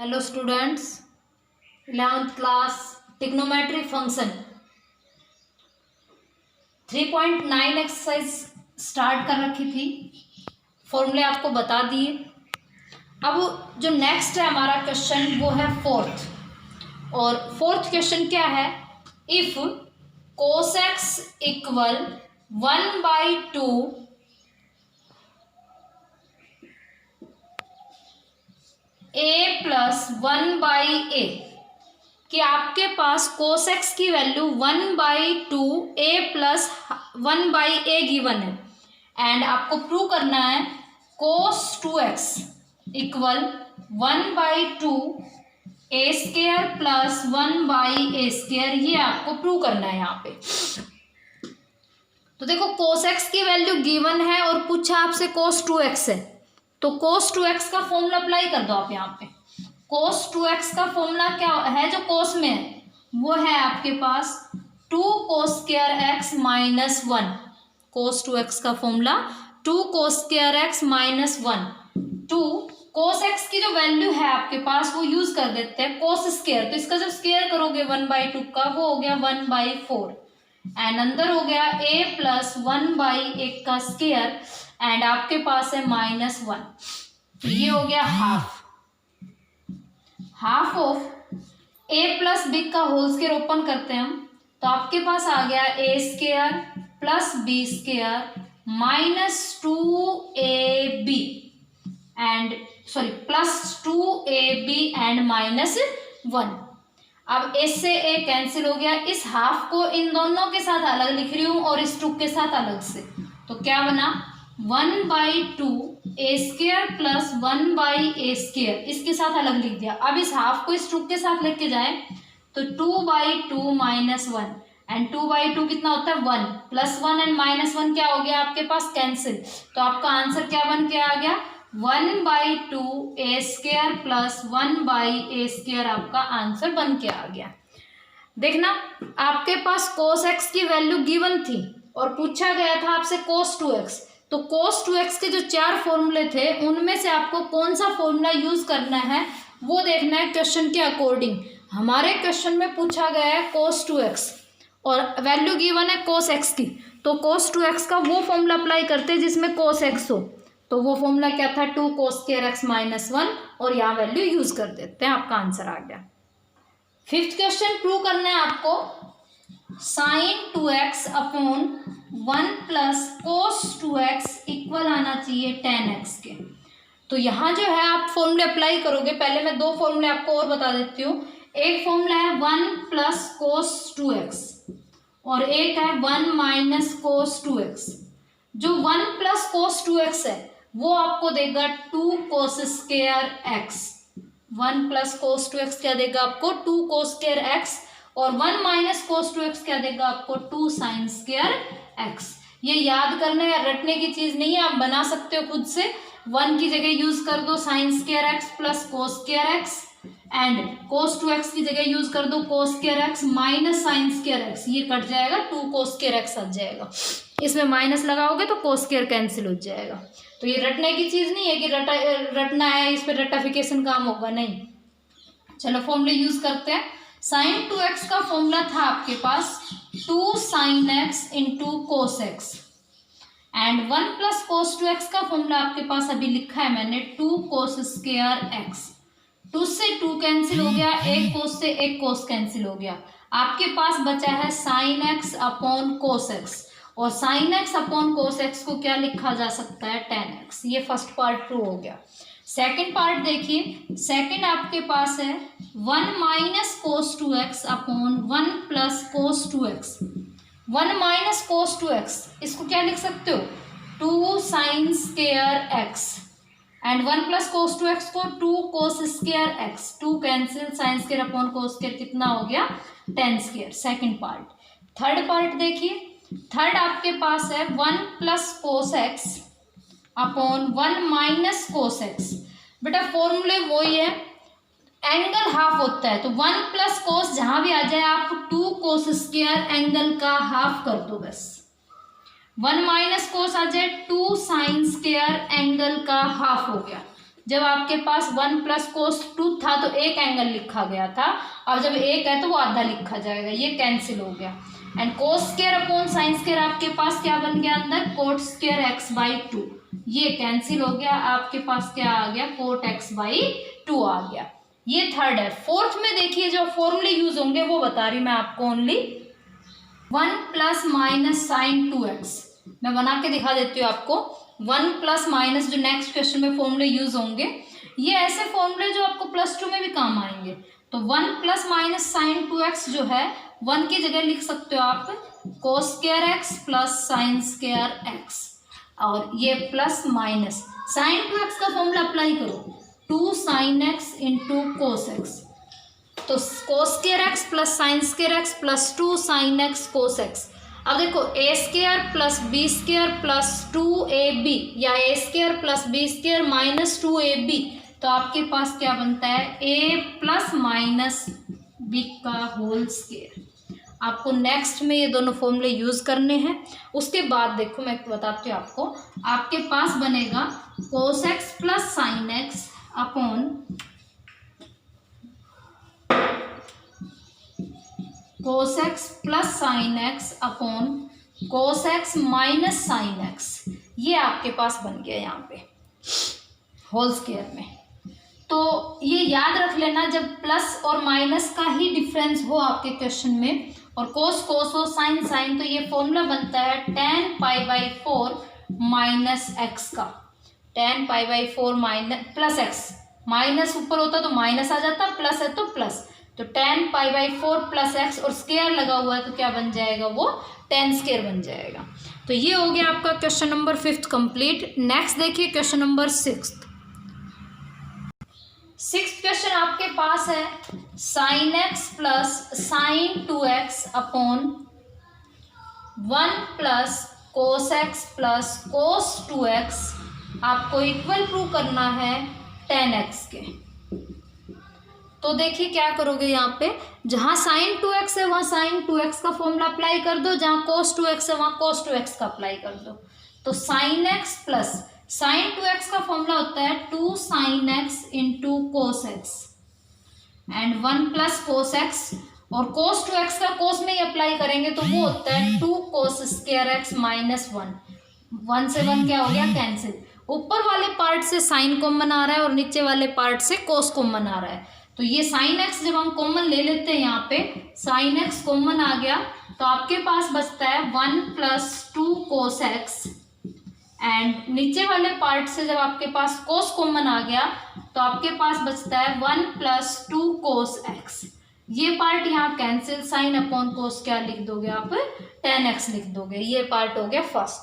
Hello students, 11th class trigonometry function 3.9 exercise start कर रखी थी। फॉर्मूले आपको बता दिए। अब जो नेक्स्ट है हमारा क्वेश्चन वो है फोर्थ, और फोर्थ क्वेश्चन क्या है? If cos x equal 1/2 a plus 1/a, कि आपके पास cos x की value 1/2 a plus 1/a given है, एंड आपको प्रूव करना है cos 2x equal 1/2 a square plus 1/a square, ये आपको प्रूव करना है यहाँ पे। तो देखो cos x की वैल्यू गिवन है और पूछा आपसे cos 2x है, तो cos 2x का फॉर्मूला अप्लाई कर दो आप यहाँ पे। cos 2x का फॉर्मूला क्या है? जो cos में है वो है आपके पास 2 cos square x minus 1। cos 2x का formula 2 cos square x minus 1। 2 cos x की जो वैल्यू है आपके पास वो यूज कर देते हैं cos स्क्वायर, तो इसका जब स्क्वायर करोगे 1/2 का वो हो गया 1/4, एंड अंदर हो गया a प्लस 1/1 का स्क्वायर, एंड आपके पास है -1, तो ये हो गया half of a plus b का होल स्क्वायर ओपन करते हैं हम, तो आपके पास आ गया a square plus b square minus 2ab and sorry plus 2ab and -1। अब a से a कैंसिल हो गया, इस हाफ को इन दोनों के साथ अलग लिख रही हूं और इस 2 के साथ अलग से, तो क्या बना 1/2 a square plus 1/a square, इसके साथ अलग लिख दिया। अब इस हाफ को इस 2 के साथ लेके जाए तो 2/2 माइनस 1, एंड 2/2 कितना होता है 1, प्लस 1 एंड -1 क्या हो गया आपके पास कैंसिल, तो आपका आंसर क्या बन के आ गया 1/2 a square plus 1/a square, आपका आंसर बन के आ गया। देखना, आपके पास cos x की वैल्यू गिवन थी और पूछा गया था आपसे cos 2x, तो cos 2x के जो 4 फॉर्मूले थे उनमें से आपको कौन सा फॉर्मूला यूज करना है वो देखना है क्वेश्चन के अकॉर्डिंग। हमारे क्वेश्चन में पूछा गया है cos 2x और वैल्यू गिवन है cos x की, तो cos 2x का वो फॉर्मूला अप्लाई करते हैं जिसमें cos x हो, तो वो फॉर्मूला क्या था 2 cos स्क्वायर x माइनस 1, और यहाँ वैल्यू यूज कर देते हैं, आपका आंसर आ गया। फिफ्थ क्वेश्चन प्रूव करना है आपको sin 2x upon 1 plus cos 2x equal आना चाहिए tan x के। तो यहाँ जो है आप फॉर्मूले अप्लाई करोगे, पहले मैं 2 फॉर्मूले आपको और बता देती हूँ। एक फॉर्मूला है 1 प्लस cos 2x और एक है 1 माइनस cos 2x। जो 1 प्लस cos 2x है वो आपको देगा 2 cos square x। 1 plus cos 2x क्या देगा आपको 2 cos स्क्वायर x, और 1 माइनस cos 2x क्या देगा आपको 2 sin स्क्वायर x। ये याद करना है, रटने की चीज नहीं है, आप बना सकते हो खुद से। 1 की जगह यूज कर दो sin square x plus cos square x, and cos 2x की जगह यूज कर दो cos square x minus sin square x, ये कट जाएगा 2 cos स्क्वायर x आ जाएगा। इसमें माइनस लगाओगे तो cos स्क्वायर कैंसिल हो जाएगा। तो ये रटने की चीज नहीं है कि रटना है, इस पर रटाफिकेशन काम होगा, नहीं। चलो फॉर्मूले यूज करते हैं। sin 2x का फॉर्मूला था आपके पास 2 sin x into cos x, and 1 plus cos 2x का फॉर्मूला आपके पास अभी लिखा है मैंने 2 cos स्क्वायर x। 2 से 2 कैंसिल हो गया, एक cos से एक cos कैंसिल हो गया, आपके पास बचा है sin x upon cos x, और sin x upon cos x को क्या लिखा जा सकता है tan x। ये फर्स्ट पार्ट ट्रू हो गया। सेकंड पार्ट देखिए, सेकंड आपके पास है 1 minus cos 2x upon 1 plus cos 2x। 1 minus cos 2x इसको क्या लिख सकते हो 2 sin square x, and 1 plus cos 2x को 2 cos square x। 2 cancel, sin square upon cos square कितना हो गया tan square. Second part. Third part देखिए, थर्ड आपके पास है 1 plus cos x upon 1 minus cos x। बेटा फॉर्मूले वही है, एंगल हाफ होता है, तो 1 प्लस cos जहां भी आ जाए आप 2 cos स्क्वायर एंगल का हाफ कर दो बस। 1 माइनस cos आ जाए 2 sin स्क्वायर एंगल का हाफ हो गया। जब आपके पास 1 प्लस कोस 2 था तो एक एंगल लिखा गया था, अब जब एक है तो वो आधा लिखा जाएगा, ये कैंसिल हो गया। And cos square upon sine square आपके पास क्या बन गया अंदर, कोट स्क्वायर एक्स बाई 2, ये कैंसिल हो गया, आपके पास क्या आ गया, कोट एक्स बाई 2 आ गया। ये थर्ड है। फोर्थ में देखिए जो फॉर्मूले यूज होंगे वो बता रही मैं आपको only. 1 plus minus sign 2x, मैं बना के दिखा देती हूँ आपको। 1 प्लस माइनस जो नेक्स्ट क्वेश्चन में फॉर्मूले यूज होंगे, ये ऐसे फॉर्मूले जो आपको +2 में भी काम आएंगे। तो 1 प्लस माइनस साइन 2x जो है 1 की जगह लिख सकते हो आप कोस square x plus sine square x, और ये प्लस माइनस साइन 2x का फॉर्मूला अप्लाई करो, 2 sine x into cos x, तो cos square x plus sine square x plus 2 sine x cos x. अब देखो a square plus b square plus 2ab या a square plus b square minus 2ab, तो आपके पास क्या बनता है, a प्लस माइनस बी का होल स्क्वायर। आपको नेक्स्ट में ये दोनों फॉर्मूले यूज करने हैं। उसके बाद देखो मैं बताती हूँ आपको, आपके पास बनेगा cos x plus sine x upon cos x plus sine x upon cos x minus sine x, ये आपके पास बन गया यहाँ पे होल स्क्वायर में। तो ये याद रख लेना, जब प्लस और माइनस का ही डिफरेंस हो आपके क्वेश्चन में और कोस कोस हो साइन साइन, तो ये फॉर्मूला बनता है tan π/4 माइनस एक्स का, tan π/4 minus plus x, minus ऊपर होता तो माइनस आ जाता, प्लस है तो प्लस, तो tan π/4 प्लस एक्स और स्क्वायर लगा हुआ है तो क्या बन जाएगा, वो tan स्क्वायर बन जाएगा। तो ये हो गया आपका क्वेश्चन नंबर 5 कंप्लीट। नेक्स्ट देखिए क्वेश्चन नंबर 6। सिक्स्थ क्वेश्चन आपके पास है sine x plus sign 2x upon 1 plus cos x plus cos 2x, आपको इक्वल प्रूव करना है tan x के। तो देखिए क्या करोगे, यहाँ पे जहाँ साइन 2x है वहाँ साइन 2x का फॉर्मूला अप्लाई कर दो, जहाँ कोस 2x है वहाँ कोस 2x का अप्लाई कर दो। तो sign x plus sign 2x का फॉर्मूला होता है 2 sine x into cos x and 1 plus cos x, और कोस 2x का कोस में ही अप्लाई करेंगे तो वो होता है 2 कोस स्क्वायर एक्स माइनस 1, 1 से 1 क्या हो गया, कैंसिल। ऊपर वाले पार्ट से साइन कॉमन आ रहा है और नीचे वाले पार्ट से कोस कॉमन आ रहा है, तो ये साइन एक्स जब हम कॉमन ले लेते हैं, यहाँ पे साइन एक्स कॉमन आ गया तो आपके पास बचता है 1 प्लस 2 कोस एक्स, एंड नीचे वाले पार्ट से जब आपके पास कोस कॉमन आ गया तो आपके पास बचता है 1 प्लस 2 कोस एक्स। ये पार्ट यहाँ कैंसिल, साइन अपॉन कोस क्या लिख दोगे आप, tan x लिख दोगे। ये पार्ट हो गया फर्स्ट।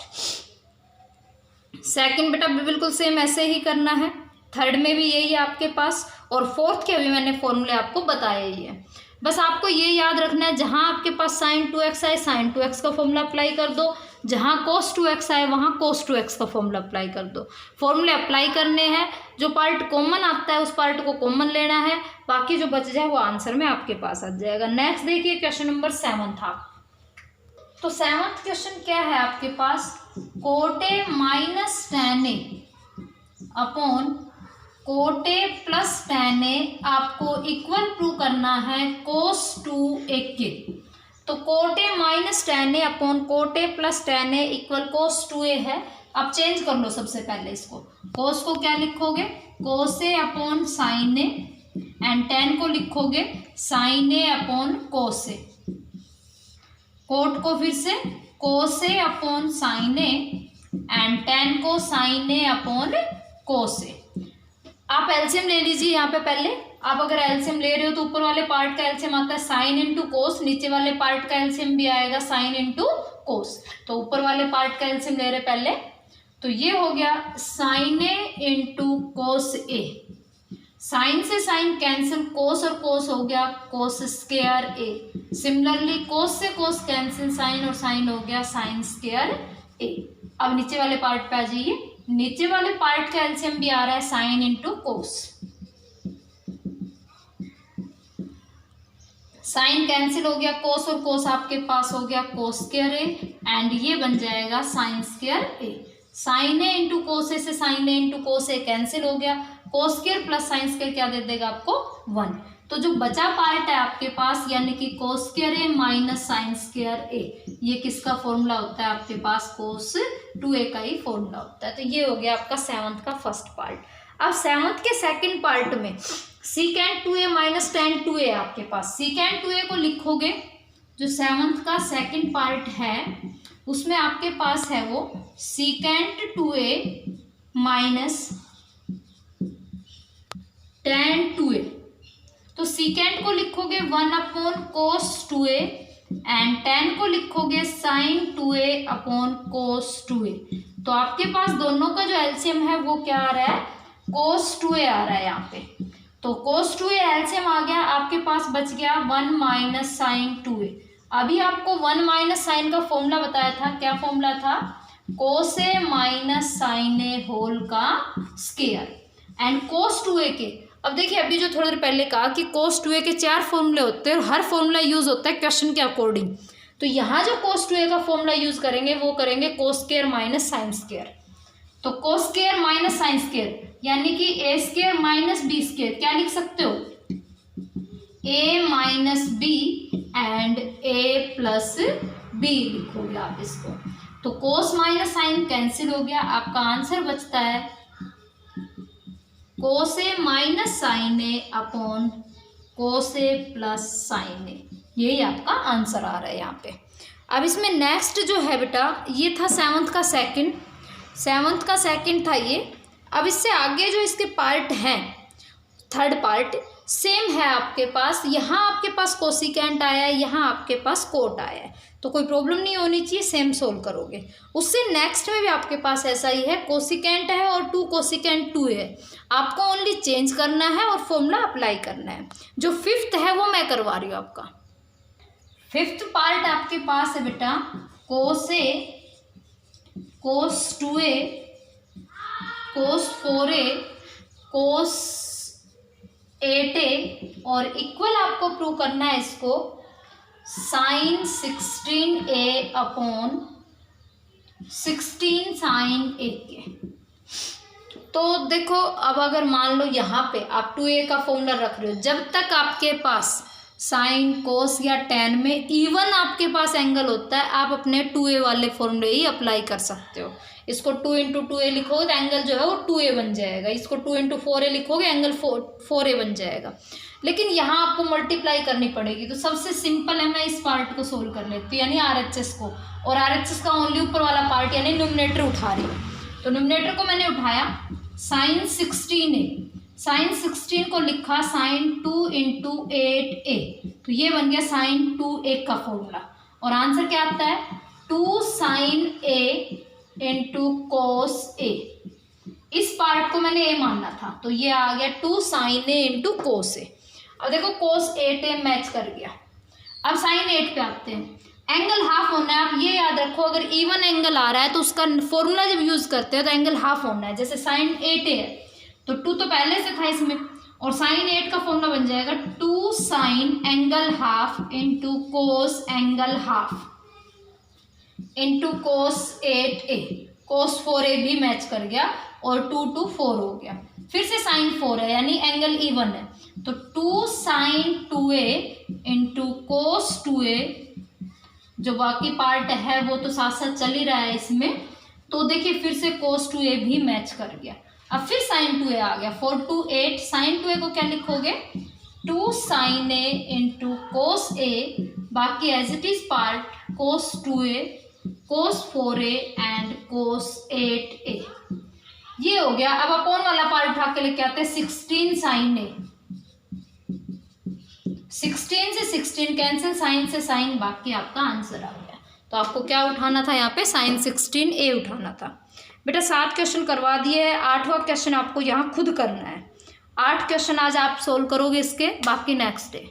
सेकंड बेटा बिल्कुल सेम ऐसे ही करना है, थर्ड में भी यही है आपके पास, और फोर्थ के भी मैंने फॉर्मूले आपको बताया ही है। बस आपको ये याद रखना है, जहाँ आपके पास साइन 2x आए साइन 2x का फॉर्मूला अप्लाई कर दो, जहाँ कोस 2x आए वहाँ कोस 2x का फॉर्मूला अप्लाई कर दो। फॉर्मूले अप्लाई करने हैं, जो पार्ट कॉमन आता है उस पार्ट को कॉमन लेना है, बाकी जो बच जाए वो आंसर में आपके पास आ जाएगा। नेक्स्ट देखिए क्वेश्चन नंबर 7 था। तो 7th क्वेश्चन क्या है आपके पास, cot a minus tan a upon cot a plus tan a आपको इक्वल प्रूव करना है कोस 2a के। तो cot a minus tan a upon cot a plus tan a equal cos 2a है। अब चेंज कर लो सबसे पहले इसको, कोस को क्या लिखोगे, cos a upon sine a, and tan को लिखोगे sine a upon cos a. Cot को फिर से cos a upon sine a and tan को sine a upon cos a. आप एलसीएम ले लीजिए यहाँ पे पहले। आप अगर एलसीएम ले रहे हो तो ऊपर वाले पार्ट का एलसीएम आता है साइन इंटू कोस, नीचे वाले पार्ट का एलसीएम भी आएगा साइन इंटू कोस। तो ऊपर वाले पार्ट का एलसीएम ले रहे पहले, तो ये हो गया साइन ए इंटू कोस ए। साइन से साइन कैंसिल, कोस और कोस हो गया कोस स्क्वायर ए। सिमिलरली कोस से कोस कैंसिल, साइन और साइन हो गया साइन स्क्वायर ए। अब नीचे वाले पार्ट पे आ जाइए, नीचे वाले पार्ट का एलसीएम भी आ रहा है sine into cos. Sine cancel हो गया, कोस और कोस आपके पास हो गया कोस स्क्वायर ए, एंड ये बन जाएगा साइन स्क्वायर ए। साइन ए इंटू कोस ए से साइन ए इंटू कोस ए कैंसिल हो गया, cos square plus sine square क्या दे देगा आपको 1। तो जो बचा पार्ट है आपके पास यानी कि कोस स्क्वायर ए माइनस साइन स्क्वायर ए, ये किसका फॉर्मूला होता है आपके पास, कोस 2a का ही फॉर्मूला होता है। तो ये हो गया आपका 7th का फर्स्ट पार्ट। अब 7th के सेकंड पार्ट में secant 2a minus ten 2a है आपके पास। सीकेंट 2a को लिखोगे, जो 7th का सेकंड पार्ट है उसमें आपके पास है वो secant 2a minus ten 2a। तो सीकेंट को लिखोगे 1 upon cos 2a and ten को लिखोगे साइन 2a अपॉन कोस 2a। तो आपके पास दोनों का जो एलसीएम है वो क्या आ रहा है, कोस 2a आ रहा है यहाँ पे। तो कोस 2a एलसीएम आ गया, आपके पास बच गया 1 माइनस साइन 2a। अभी आपको 1 माइनस साइन का फॉर्मूला बताया था, क्या फॉर्मूला था, कोस ए माइनस साइन ए होल का स्क्वायर एंड कोस 2a के। अब देखिए अभी जो थोड़ी देर पहले कहा कि कोस 2a के 4 फॉर्मूले होते हैं और हर फॉर्मूला यूज होता है क्वेश्चन के अकॉर्डिंग। तो यहाँ जो कोस 2a का फॉर्मूला यूज करेंगे वो करेंगे cos square minus sine square. तो cos square minus sine square यानी कि a square minus b square, क्या लिख सकते हो, a minus b and a plus b लिखोगे आप इसको। तो कोस माइनस साइन कैंसिल हो गया, आपका आंसर बचता है कोस ए minus sign a upon cos A plus sign ए। यही आपका आंसर आ रहा है यहाँ पे। अब इसमें नेक्स्ट जो है बेटा, ये था 7th का सेकंड, 7th का सेकंड था ये। अब इससे आगे जो इसके पार्ट हैं, थर्ड पार्ट सेम है आपके पास। यहाँ आपके पास कोसिकेंट आया है, यहाँ आपके पास कोट आया है, तो कोई प्रॉब्लम नहीं होनी चाहिए, सेम सोल्व करोगे। उससे नेक्स्ट में भी आपके पास ऐसा ही है, कोसिकेंट है और 2 कोसिकेंट 2 है। आपको ओनली चेंज करना है और फॉर्मूला अप्लाई करना है। जो 5th है वो मैं करवा रही हूँ आपका। 5th पार्ट आपके पास है बेटा कोस ए, कोस 2a, कोस 4a, कोस 8a और इक्वल आपको प्रूव करना है इसको sign 16a upon 16 sign a के। तो देखो अब अगर मान लो यहाँ पे आप 2a का फॉर्मूला रख रहे हो, जब तक आपके पास साइन कोस या टेन में इवन आपके पास एंगल होता है, आप अपने 2a वाले फॉर्मूले ही अप्लाई कर सकते हो। इसको 2 इंटू 2a लिखोगे तो एंगल जो है वो 2a बन जाएगा, इसको 2 इंटू 4a लिखोगे एंगल 4a बन जाएगा। लेकिन यहाँ आपको मल्टीप्लाई करनी पड़ेगी, तो सबसे सिंपल है मैं इस पार्ट को सोल्व कर लेती हूँ, यानी RHS को, और RHS का ओनली ऊपर वाला पार्ट यानी न्यूमरेटर उठा रही हूँ। तो न्यूमरेटर को मैंने उठाया साइन 16a, साइन 16 को लिखा साइन 2 इंटू 8a, तो ये बन गया साइन 2a का फॉर्मूला। और आंसर क्या आता है 2 sine a into cos a। इस पार्ट को मैंने a मानना था, तो ये आ गया 2 sine a into cos a। अब देखो कोस 8a मैच कर गया। अब साइन 8 पे आते हैं, एंगल हाफ होना है। आप ये याद रखो, अगर इवन एंगल आ रहा है तो उसका फॉर्मूला जब यूज करते हैं तो एंगल हाफ होना है। जैसे साइन 8a है तो 2 तो पहले से था इसमें, और साइन 8 का फॉर्मूला बन जाएगा 2 sign angle half into cos angle half into cos 8a। कोस 4a भी मैच कर गया और 2 2 4 हो गया। फिर से साइन 4 है यानी एंगल इवन है, तो 2 sign 2a into cos 2a। जो बाकी पार्ट है वो तो साथ साथ चल ही रहा है इसमें, तो देखिए फिर से कोस 2a भी मैच कर गया। अब फिर साइन 2a आ गया, 4 2 8। साइन 2a को क्या लिखोगे 2 sine a into cos a, बाकी as it is part cos 2a, cos 4a and cos 8a। ये हो गया। अब अपॉन वाला पार्ट उठा के लेके आते हैं 16 साइन a। 16 से 16 कैंसिल, साइन से साइन, बाकी आपका आंसर आ गया। तो आपको क्या उठाना था यहाँ पे साइन 16a उठाना था। बेटा 7 क्वेश्चन करवा दिए हैं, 8वां क्वेश्चन आपको यहाँ खुद करना है। 8 क्वेश्चन आज आप सोल्व करोगे इसके, बाकी नेक्स्ट डे।